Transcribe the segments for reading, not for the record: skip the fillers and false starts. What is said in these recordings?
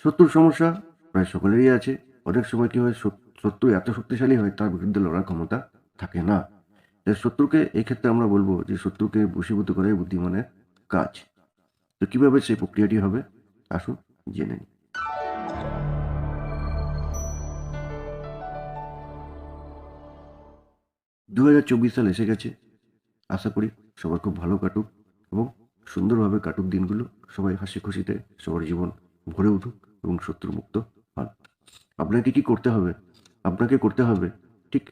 শত্রুর সমস্যা প্রায় সকলেরই আছে। অনেক সময় কি হয়, শত্রু এত শক্তিশালী হয় তার বিরুদ্ধে লড়ার ক্ষমতা থাকে না। তাই শত্রুকে এই ক্ষেত্রে আমরা বলব যে শত্রুকে বশীভূত করাই বুদ্ধিমানের কাজ। তো কিভাবে সেই প্রক্রিয়াটি হবে আসুন জেনে নিই। 2024 সাল এসে গেছে। আশা করি সবার খুব ভালো কাটুক এবং সুন্দরভাবে কাটুক দিনগুলো। সবাই হাসি খুশিতে সবার জীবন ভরে উঠুক এবং শত্রুমুক্ত হন। আপনাকে কি করতে হবে? আপনাকে করতে হবে ঠিক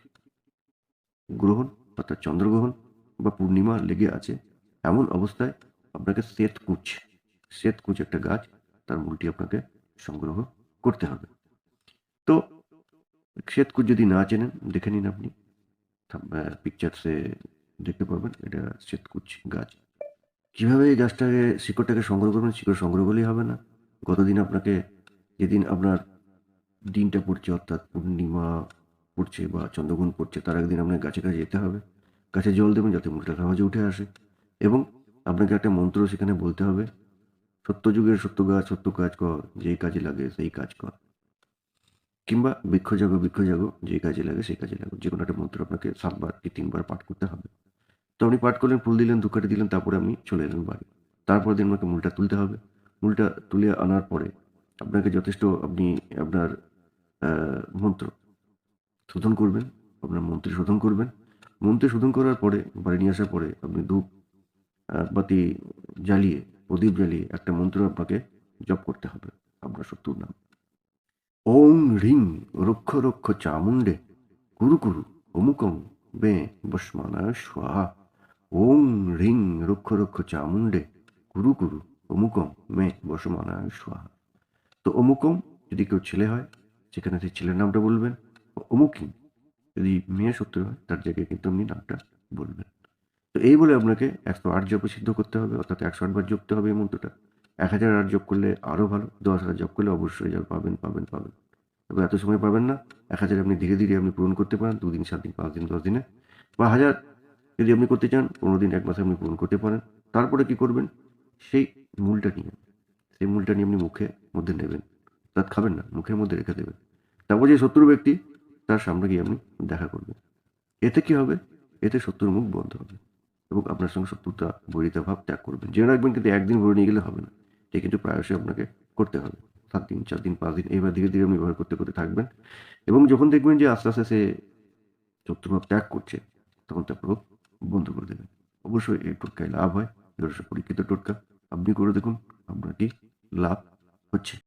গ্রহণ অর্থাৎ চন্দ্রগ্রহণ বা পূর্ণিমা লেগে আছে এমন অবস্থায় আপনাকে শ্বেতকুচ একটা গাছ, তার মূলটি আপনাকে সংগ্রহ করতে হবে। তো শ্বেতকুচ যদি না চেনেন দেখে নিন আপনি পিকচার্সে দেখতে পাবেন এটা শ্বেতকুচ গাছ। কিভাবে এই গাছটাকে শিকড়টাকে সংগ্রহ করবেন? শিকড় সংগ্রহ করলেই হবে না। গতদিন আপনাকে যেদিন আপনার দিনটা পড়ছে অর্থাৎ পূর্ণিমা পড়ছে বা চন্দ্রগ্রহণ পড়ছে তার একদিন আপনাকে গাছে কাছে যেতে হবে। গাছে জল দেবেন যাতে মূলটা সহজে উঠে আসে এবং আপনাকে একটা মন্ত্র সেখানে বলতে হবে। সত্য যুগের সত্য গাছ সত্য কাজ কর, যেই কাজে লাগে সেই কাজ কর। কিংবা বৃক্ষ জাগো যেই কাজে লাগে সেই কাজে লাগো। যেকোনো একটা মন্ত্র আপনাকে ৭ বার কি ৩ বার পাঠ করতে হবে। তো আপনি পাঠ করলেন, ফুল দিলেন, ধূপকাঠি দিলেন, তারপরে আপনি চলে এলেন বাড়ি। তারপরের দিন আপনাকে মূলটা তুলতে হবে। মূলটা তুলে আনার পরে আপনাকে যথেষ্ট আপনি আপনার মন্ত্র শোধন করবেন, আপনার মন্ত্রে শোধন করবেন। মন্ত্রে শোধন করার পরে বাড়ি নিয়ে আসার পরে আপনি ধূপ বাতি জ্বালিয়ে, প্রদীপ জ্বালিয়ে একটা মন্ত্র আপনাকে জপ করতে হবে আপনার শত্রুর নাম। ওং হ্রিং রক্ষ রক্ষ চামুণ্ডে কুরু কুরু অমুকং বে বস্মানায় স্বাহা। ওং হ্রিং রক্ষ রক্ষ চামুণ্ডে কুরু কুরু অমুকং মে বসমানায় স্বাহা। তো অমুকং যদি কেউ ছেলে হয় সেখানে সেই ছেলের নামটা বলবেন। অমুকিং যদি মেয়ে শত্রু হয় তার জায়গায় কিন্তু আপনি নামটা বলবেন। তো এই বলে আপনাকে 108 জপে সিদ্ধ করতে হবে, অর্থাৎ 108 বার জপতে হবে এই মন্ত্রটা। 1008 জপ করলে আরও ভালো, 10,000 জপ করলে অবশ্যই পাবেন। তবে এত সময় পাবেন না। 1000 আপনি ধীরে ধীরে আপনি পূরণ করতে পারেন 2 দিন, 7 দিন, 5 দিন, 10 দিনে বা 1000 যদি আপনি করতে চান 15 দিন, 1 মাসে আপনি পূরণ করতে পারেন। তারপরে কি করবেন? সেই মূলটা নিয়ে সেই মূলটা নিয়ে আপনি মুখের মধ্যে নেবেন, অর্থাৎ খাবেন না, মুখের মধ্যে রেখে দেবেন। তারপর যে শত্রু ব্যক্তি তার সামনে গিয়ে আপনি দেখা করবেন। এতে কি হবে? এতে শত্রুর মুখ বন্ধ হবে এবং আপনার সঙ্গে শত্রুতা বৈরিতা ভাব ত্যাগ করবেন। জেনে রাখবেন কিন্তু একদিন ভরে নিয়ে গেলে হবে না। এটা কিন্তু প্রায়শই আপনাকে করতে হবে। 7 দিন, 4 দিন, 5 দিন এইভাবে ধীরে ধীরে আপনি ব্যবহার করতে করতে থাকবেন এবং যখন দেখবেন যে আস্তে আস্তে সে শত্রুভাব ত্যাগ করছে তখন তার প্রভাব বন্ধ করে দেবেন। অবশ্যই এই টোটকায় লাভ হয়। এটা পরীক্ষিত টোটকা। আপনি করে দেখুন আপনার কি লাভ হচ্ছে।